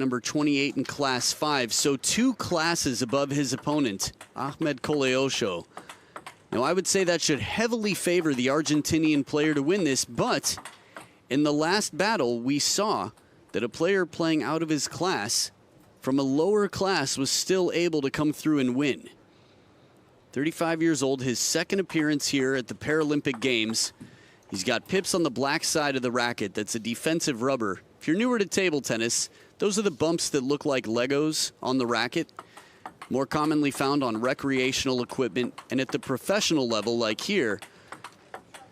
number 28 in Class 5. So 2 classes above his opponent, Ahmed Koleosho. Now, I would say that should heavily favor the Argentinian player to win this, but in the last battle, we saw that a player playing out of his class from a lower class was still able to come through and win. 35 years old, his second appearance here at the Paralympic Games. He's got pips on the black side of the racket. That's a defensive rubber. If you're newer to table tennis, those are the bumps that look like Legos on the racket. More commonly found on recreational equipment, and at the professional level, like here,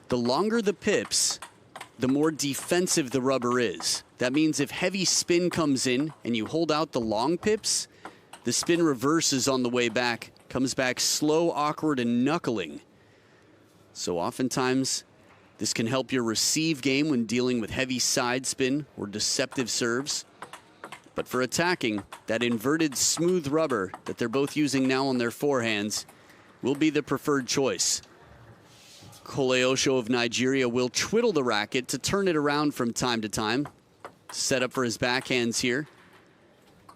the longer the pips, the more defensive the rubber is. That means if heavy spin comes in and you hold out the long pips, the spin reverses on the way back, comes back slow, awkward, and knuckling. So oftentimes, this can help your receive game when dealing with heavy side spin or deceptive serves. But for attacking, that inverted smooth rubber that they're both using now on their forehands will be the preferred choice. Koleosho of Nigeria will twiddle the racket to turn it around from time to time. Set up for his backhands here.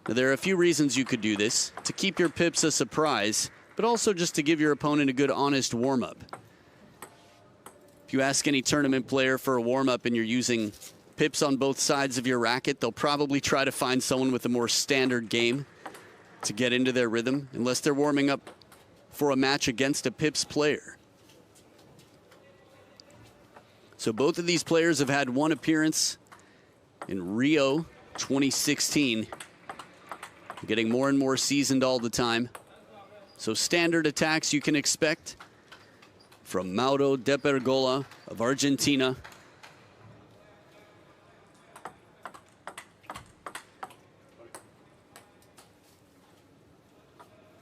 Now, there are a few reasons you could do this. To keep your pips a surprise, but also just to give your opponent a good honest warm-up. If you ask any tournament player for a warm-up and you're using pips on both sides of your racket, they'll probably try to find someone with a more standard game to get into their rhythm, unless they're warming up for a match against a pips player. So both of these players have had one appearance in Rio 2016. Getting more and more seasoned all the time. So standard attacks you can expect from Mauro Depergola of Argentina.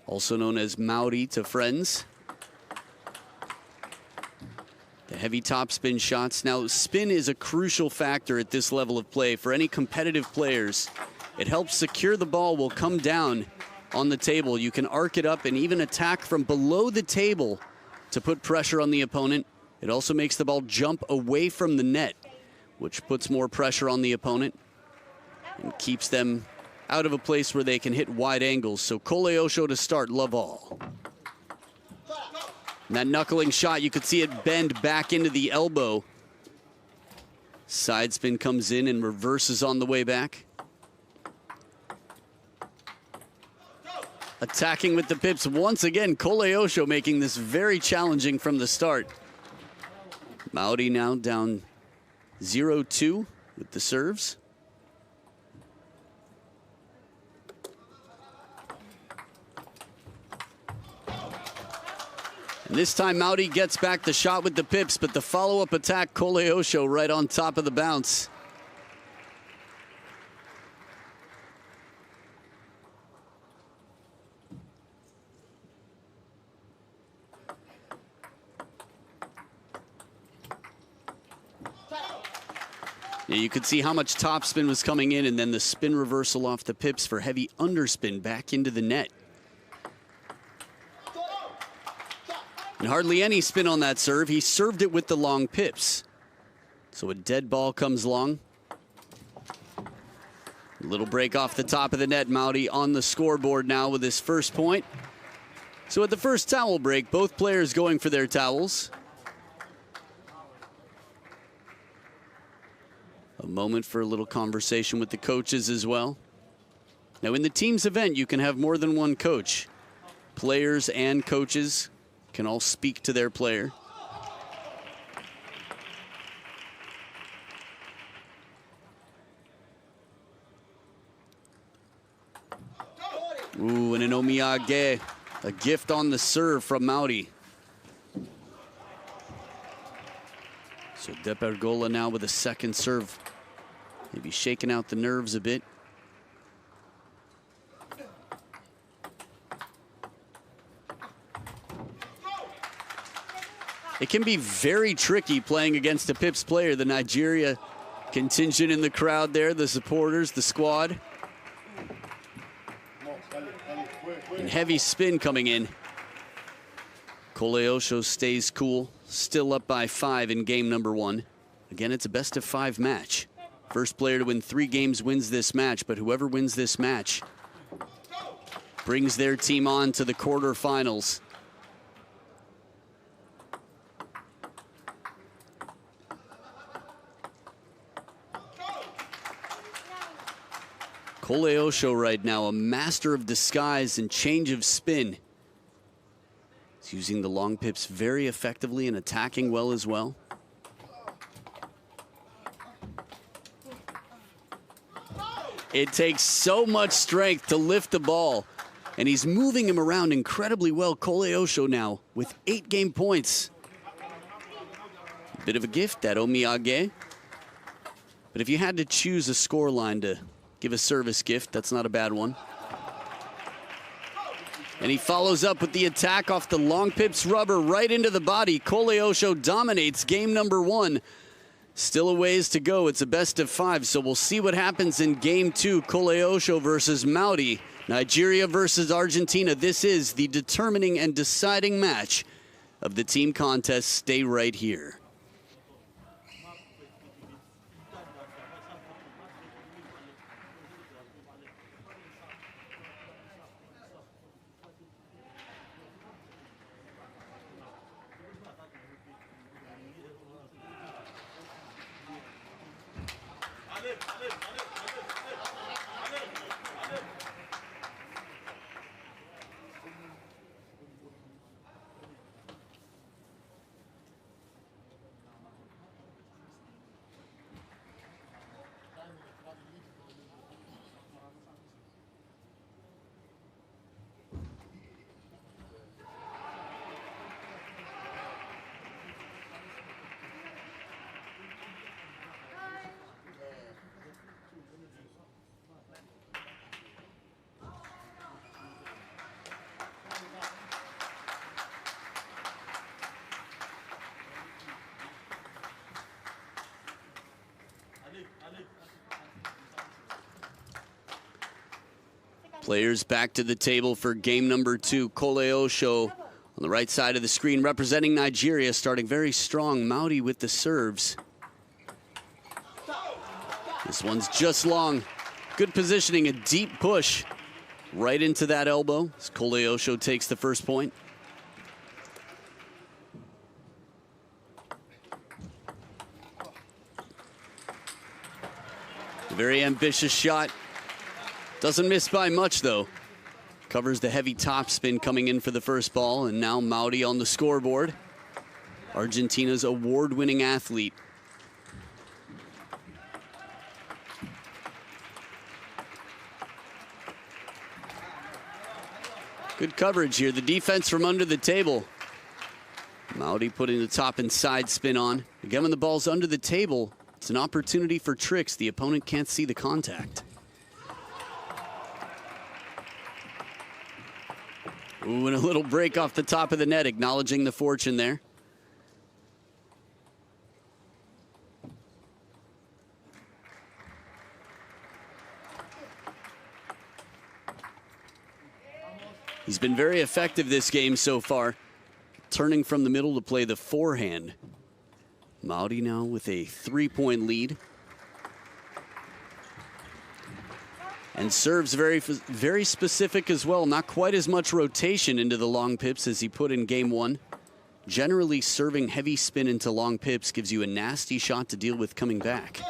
Also known as Mauri to friends. The heavy topspin shots. Now, spin is a crucial factor at this level of play for any competitive players. It helps secure the ball will come down on the table. You can arc it up and even attack from below the table to put pressure on the opponent. It also makes the ball jump away from the net, which puts more pressure on the opponent and keeps them out of a place where they can hit wide angles. So Koleosho to start, love all. And that knuckling shot, you could see it bend back into the elbow. Side spin comes in and reverses on the way back. Attacking with the pips once again. Koleosho making this very challenging from the start. Mauri now down 0-2 with the serves. And this time Mauri gets back the shot with the pips, but the follow-up attack, Koleosho right on top of the bounce. Yeah, you could see how much topspin was coming in and then the spin reversal off the pips for heavy underspin back into the net. And hardly any spin on that serve. He served it with the long pips. So a dead ball comes long. A little break off the top of the net. Mauri on the scoreboard now with his first point. So at the first towel break, both players going for their towels. A moment for a little conversation with the coaches as well. Now in the team's event, you can have more than one coach. Players and coaches can all speak to their player. Ooh, and an omiyage, a gift on the serve from Mauri. So Depergola now with a second serve. Maybe shaking out the nerves a bit. It can be very tricky playing against a pips player. The Nigeria contingent in the crowd there, the supporters, the squad. And heavy spin coming in. Koleosho stays cool, still up by 5 in game number 1. Again, it's a best-of-5 match. First player to win 3 games wins this match, but whoever wins this match brings their team on to the quarterfinals. Koleosho right now, a master of disguise and change of spin. He's using the long pips very effectively and attacking well as well. It takes so much strength to lift the ball, and he's moving him around incredibly well. Koleosho now with 8 game points. Bit of a gift, that omiyage. But if you had to choose a score line to give a service gift, that's not a bad one. And he follows up with the attack off the long pips rubber right into the body. Koleosho dominates game number 1. Still a ways to go. It's a best of 5, so we'll see what happens in game 2. Koleosho versus Mauro. Nigeria versus Argentina. This is the determining and deciding match of the team contest. Stay right here. Players back to the table for game number 2. Koleosho on the right side of the screen representing Nigeria, starting very strong. Mauro with the serves. This one's just long. Good positioning, a deep push right into that elbow as Koleosho takes the first point. A very ambitious shot. Doesn't miss by much, though. Covers the heavy topspin coming in for the first ball, and now Mauro on the scoreboard. Argentina's award-winning athlete. Good coverage here. The defense from under the table. Mauro putting the top and side spin on. Again, when the ball's under the table, it's an opportunity for tricks. The opponent can't see the contact. Ooh, and a little break off the top of the net, acknowledging the fortune there. He's been very effective this game so far, turning from the middle to play the forehand. Mauro now with a 3-point lead. And serves very specific as well. Not quite as much rotation into the long pips as he put in game 1. Generally, serving heavy spin into long pips gives you a nasty shot to deal with coming back.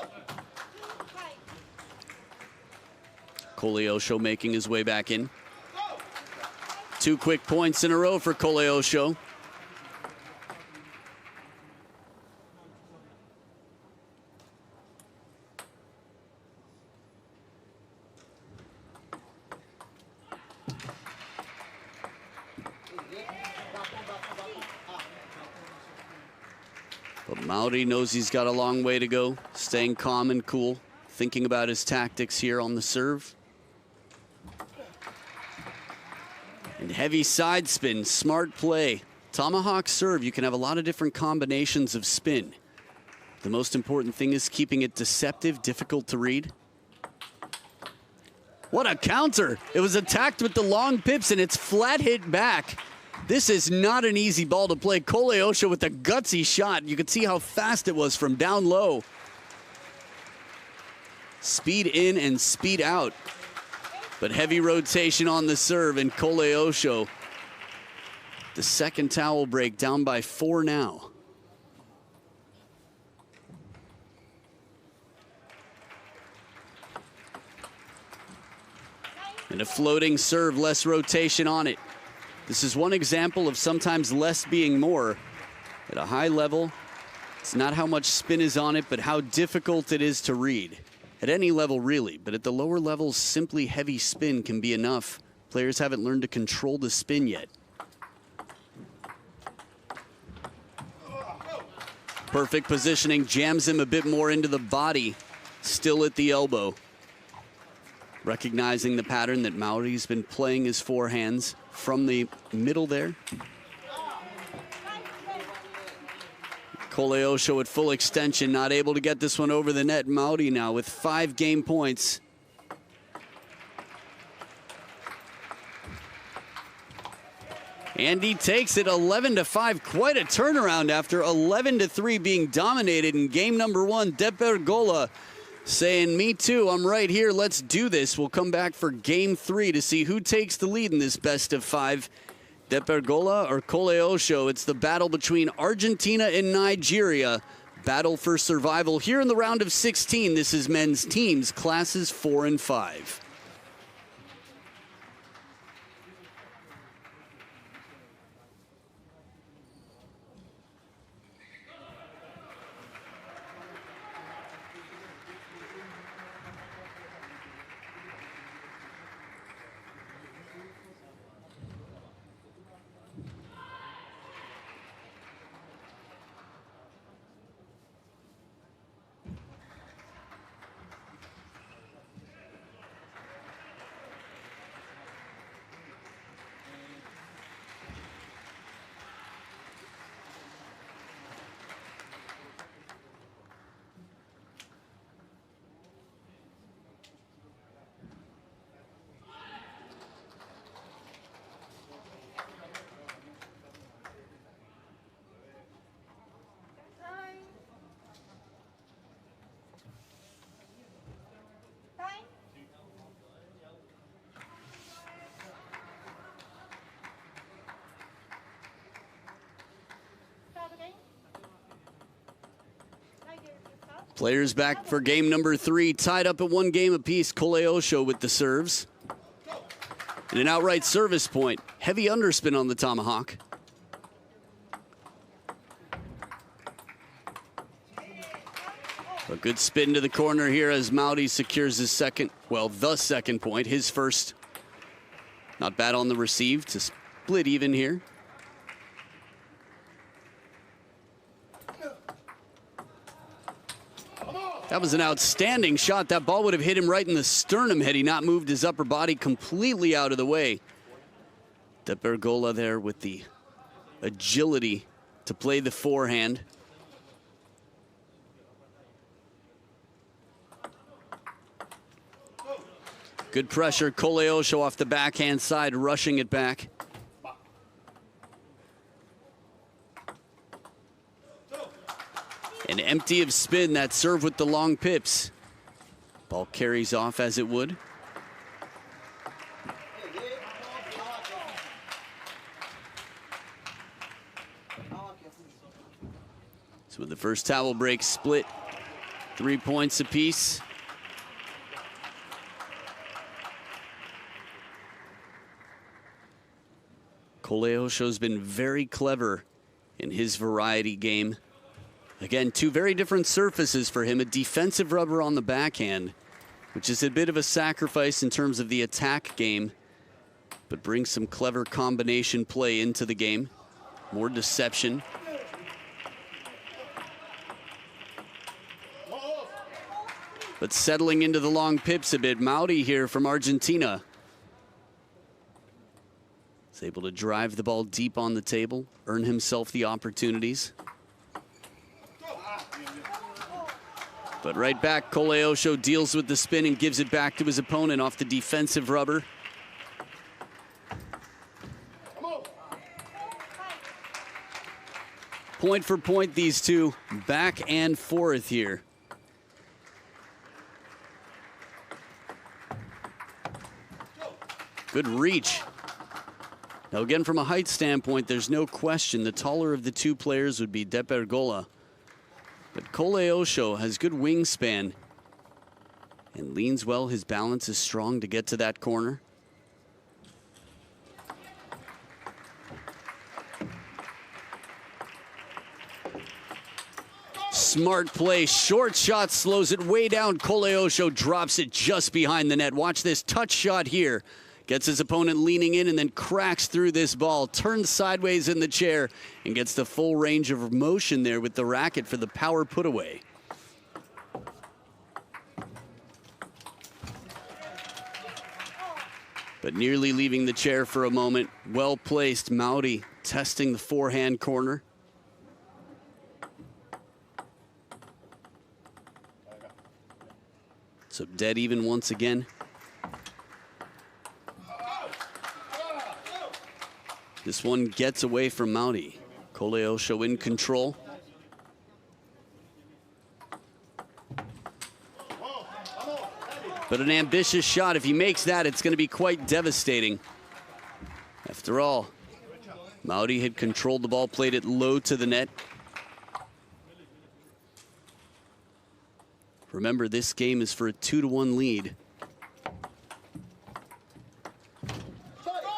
Koleosho making his way back in. 2 quick points in a row for Koleosho. But Mauro knows he's got a long way to go, staying calm and cool, thinking about his tactics here on the serve. And heavy side spin, smart play. Tomahawk serve, you can have a lot of different combinations of spin. The most important thing is keeping it deceptive, difficult to read. What a counter! It was attacked with the long pips and it's flat hit back. This is not an easy ball to play. Koleosho with a gutsy shot. You could see how fast it was from down low. Speed in and speed out. But heavy rotation on the serve, and Koleosho, the second towel break, down by 4 now. And a floating serve, less rotation on it. This is one example of sometimes less being more. At a high level, it's not how much spin is on it, but how difficult it is to read. At any level, really, but at the lower levels, simply heavy spin can be enough. Players haven't learned to control the spin yet. Perfect positioning, jams him a bit more into the body, still at the elbow. Recognizing the pattern that Mauri's been playing his forehands from the middle there. Koleosho at full extension, not able to get this one over the net. Mauro now with 5 game points. And he takes it 11-5. Quite a turnaround after 11-3 being dominated in game number 1. Depergola saying, me too, I'm right here, let's do this. We'll come back for game 3 to see who takes the lead in this best of 5. Depergola or Koleosho. It's the battle between Argentina and Nigeria. Battle for survival here in the round of 16. This is men's teams, classes 4 and 5. Players back for game number 3, tied up at 1 game apiece. Koleosho with the serves. And an outright service point. Heavy underspin on the tomahawk. A good spin to the corner here as Mauro secures his the second point. His first. Not bad on the receive to split even here. That was an outstanding shot. That ball would have hit him right in the sternum had he not moved his upper body completely out of the way. Depergola there with the agility to play the forehand. Good pressure. Koleosho off the backhand side, rushing it back. And empty of spin, that serve with the long pips. Ball carries off as it would. So with the first towel break split, 3 points apiece. Koleosho's been very clever in his variety game. Again, 2 very different surfaces for him. A defensive rubber on the backhand, which is a bit of a sacrifice in terms of the attack game, but brings some clever combination play into the game. More deception. But settling into the long pips a bit. Mauro here from Argentina. Is able to drive the ball deep on the table, earn himself the opportunities. But right back, Koleosho deals with the spin and gives it back to his opponent off the defensive rubber. Point for point, these two back and forth here. Good reach. Now again, from a height standpoint, there's no question the taller of the two players would be Depergola. But Koleosho has good wingspan and leans well. His balance is strong to get to that corner. Smart play, short shot, slows it way down. Koleosho drops it just behind the net. Watch this touch shot here. Gets his opponent leaning in and then cracks through this ball, turns sideways in the chair, and gets the full range of motion there with the racket for the power put away. But nearly leaving the chair for a moment. Well placed, Mauro testing the forehand corner. So dead even once again. This one gets away from Mauro. Koleosho in control. But an ambitious shot. If he makes that, it's going to be quite devastating. After all, Mauro had controlled the ball, played it low to the net. Remember, this game is for a 2-1 lead.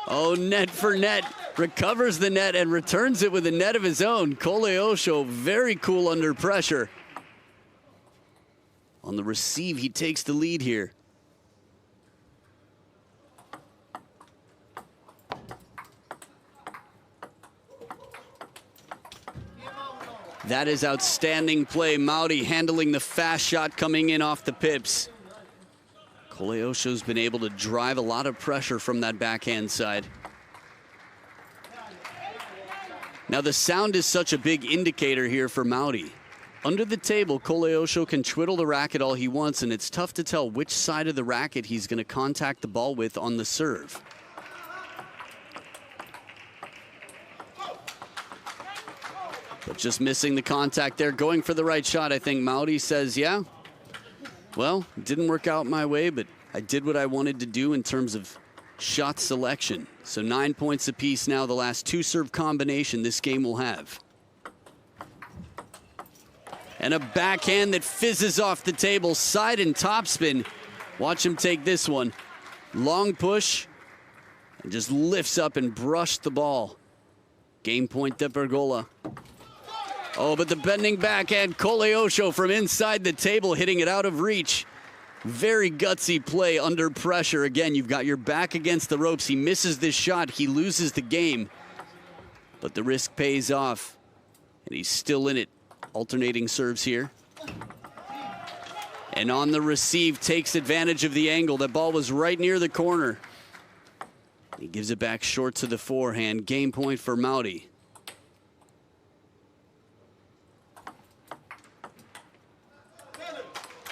Oh, net for net. Recovers the net and returns it with a net of his own. Koleosho very cool under pressure. On the receive, he takes the lead here. That is outstanding play. Mauro handling the fast shot coming in off the pips. Koleosho's been able to drive a lot of pressure from that backhand side. Now the sound is such a big indicator here for Mauro. Under the table, Koleosho can twiddle the racket all he wants, and it's tough to tell which side of the racket he's going to contact the ball with on the serve. But just missing the contact there, going for the right shot. I think Mauro says, yeah, well, it didn't work out my way, but I did what I wanted to do in terms of shot selection. So 9 points apiece now, the last two serve combination this game will have. And a backhand that fizzes off the table, side and topspin. Watch him take this one. Long push, and just lifts up and brushed the ball. Game point, Depergola. Oh, but the bending backhand, Koleosho from inside the table, hitting it out of reach. Very gutsy play under pressure. Again, you've got your back against the ropes. He misses this shot, he loses the game. But the risk pays off, and he's still in it. Alternating serves here. And on the receive, takes advantage of the angle. That ball was right near the corner. He gives it back short to the forehand. Game point for Mauro.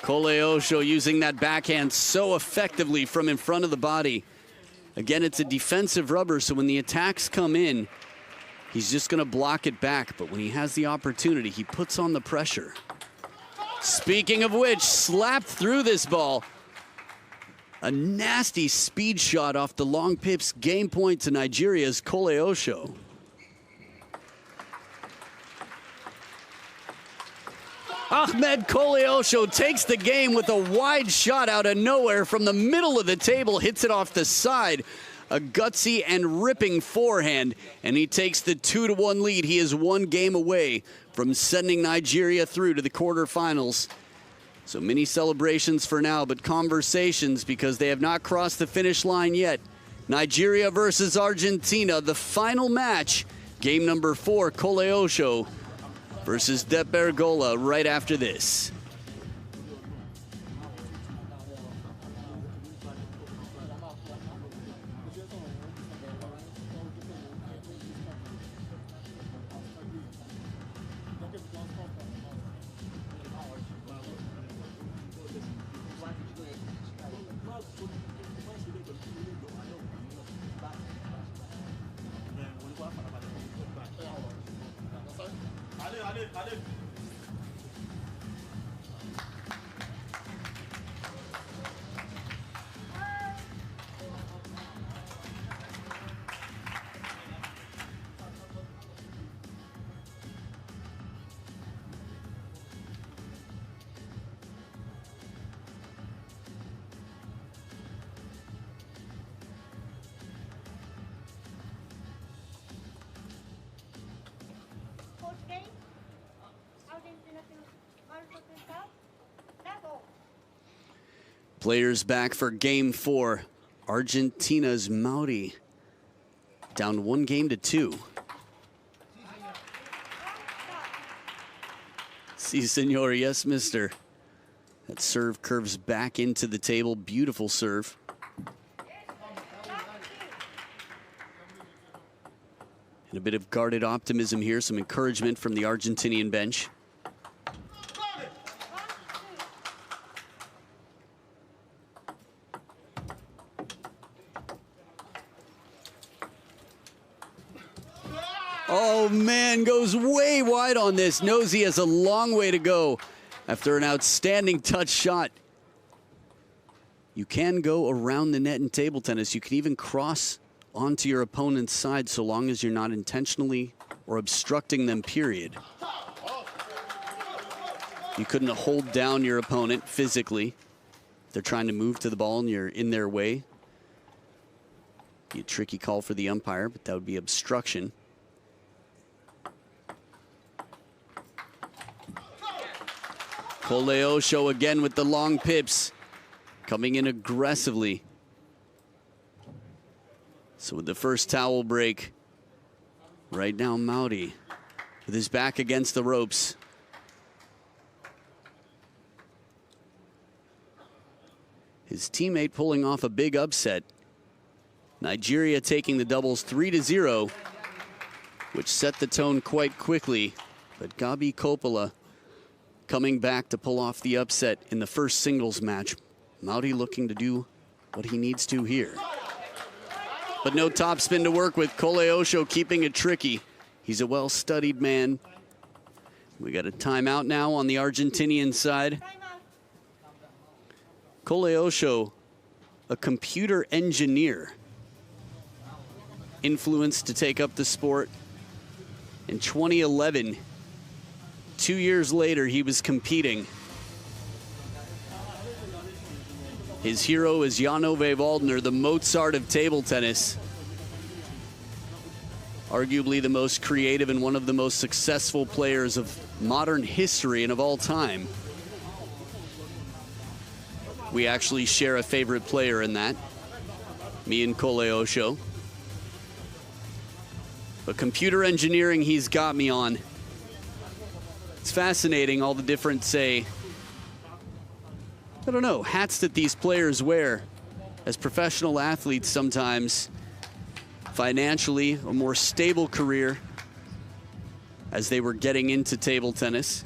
Koleosho using that backhand so effectively from in front of the body. Again, it's a defensive rubber, so when the attacks come in, he's just going to block it back. But when he has the opportunity, he puts on the pressure. Speaking of which, slapped through this ball. A nasty speed shot off the long pips. Game point to Nigeria's Koleosho. Ahmed Koleosho takes the game with a wide shot out of nowhere from the middle of the table, hits it off the side. A gutsy and ripping forehand, and he takes the 2-1 lead. He is one game away from sending Nigeria through to the quarterfinals. So mini celebrations for now, but conversations because they have not crossed the finish line yet. Nigeria versus Argentina, the final match. Game number 4, Koleosho versus Depergola right after this. Players back for game 4. Argentina's Mauro down 1-2. Si, senor. Yes, mister. That serve curves back into the table. Beautiful serve. And a bit of guarded optimism here. Some encouragement from the Argentinian bench. Oh, man, goes way wide on this. Knows he has a long way to go after an outstanding touch shot. You can go around the net in table tennis. You can even cross onto your opponent's side so long as you're not intentionally or obstructing them, period. You couldn't hold down your opponent physically. They're trying to move to the ball and you're in their way. Be a tricky call for the umpire, but that would be obstruction. Koleosho again with the long pips, coming in aggressively. So with the first towel break, right now Mauro with his back against the ropes. His teammate pulling off a big upset. Nigeria taking the doubles 3-0, which set the tone quite quickly. But Gabi Coppola coming back to pull off the upset in the first singles match. Mauro looking to do what he needs to here. But no topspin to work with. Koleosho keeping it tricky. He's a well-studied man. We got a timeout now on the Argentinian side. Koleosho, a computer engineer, influenced to take up the sport in 2011. 2 years later, he was competing. His hero is Jan-Ove Waldner, the Mozart of table tennis. Arguably the most creative and one of the most successful players of modern history and of all time. We actually share a favorite player in that, me and Koleosho. But computer engineering, he's got me on. It's fascinating, all the different, say, I don't know, hats that these players wear as professional athletes sometimes. Financially, a more stable career as they were getting into table tennis.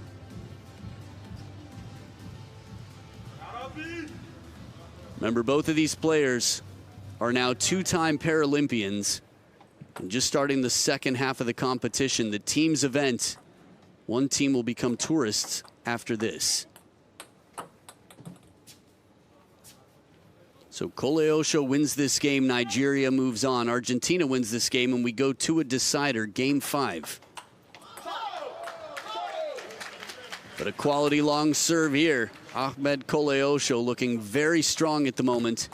Remember, both of these players are now two-time Paralympians. And just starting the second half of the competition, the team's event, one team will become tourists after this. So Koleosho wins this game, Nigeria moves on. Argentina wins this game, and we go to a decider, game 5. But a quality long serve here. Ahmed Koleosho looking very strong at the moment.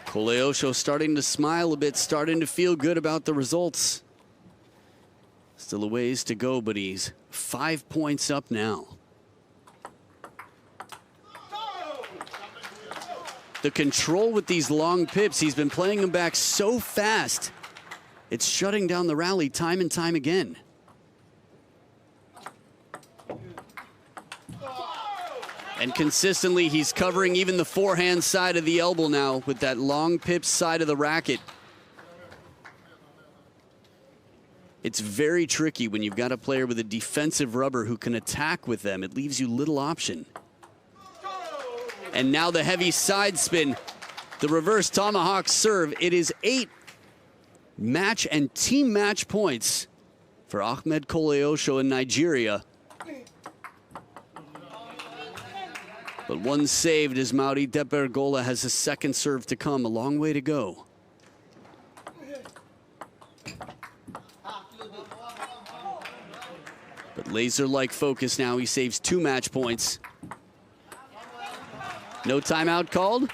Koleosho starting to smile a bit, starting to feel good about the results. Still a ways to go, but he's 5 points up now. The control with these long pips, he's been playing them back so fast. It's shutting down the rally time and time again. And consistently, he's covering even the forehand side of the elbow now with that long pip side of the racket. It's very tricky when you've got a player with a defensive rubber who can attack with them. It leaves you little option. And now the heavy side spin, the reverse tomahawk serve. It is 8 match and team match points for Ahmed Koleosho in Nigeria. But one saved as Mauro Depergola has a second serve to come. A long way to go. But laser-like focus now. He saves 2 match points. No timeout called.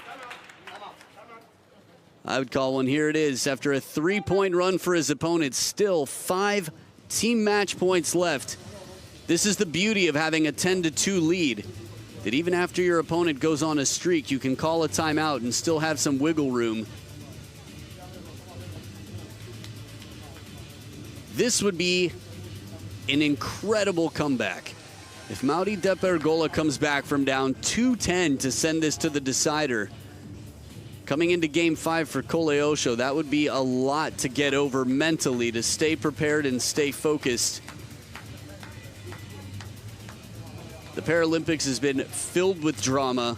I would call one. Here it is. After a 3-point run for his opponent, still 5 team match points left. This is the beauty of having a 10-2 lead, that even after your opponent goes on a streak, you can call a timeout and still have some wiggle room. This would be an incredible comeback. If Mauro Depergola comes back from down 2-10 to send this to the decider, coming into Game 5 for Koleosho, that would be a lot to get over mentally, to stay prepared and stay focused. The Paralympics has been filled with drama.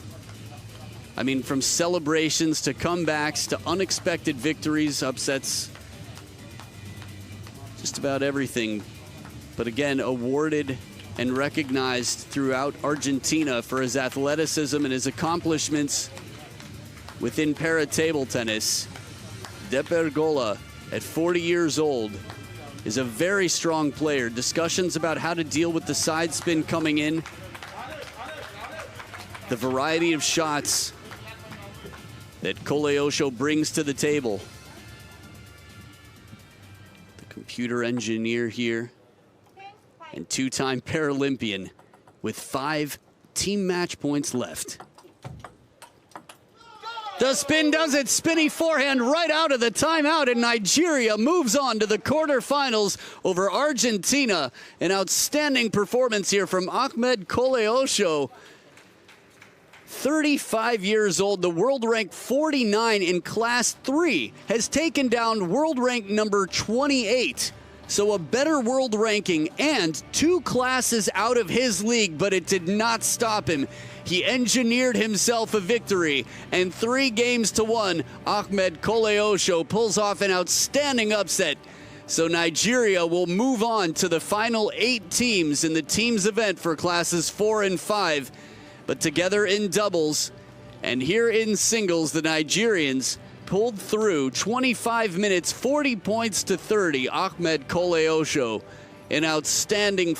I mean, from celebrations to comebacks to unexpected victories, upsets, just about everything. But again, awarded and recognized throughout Argentina for his athleticism and his accomplishments within para-table tennis. Depergola, at 40 years old, is a very strong player. Discussions about how to deal with the side spin coming in, the variety of shots that Koleosho brings to the table. The computer engineer here, and 2-time Paralympian with 5 team match points left. The spin does it. Spinny forehand right out of the timeout, and Nigeria moves on to the quarterfinals over Argentina. An outstanding performance here from Ahmed Koleosho. 35 years old, the world rank 49 in class 3, has taken down world rank number 28. So a better world ranking and 2 classes out of his league, but it did not stop him. He engineered himself a victory, and 3-1, Ahmed Koleosho pulls off an outstanding upset. So Nigeria will move on to the final 8 teams in the teams event for classes 4 and 5. But together in doubles, and here in singles, the Nigerians pulled through 25 minutes, 40 points to 30. Ahmed Koleosho, an outstanding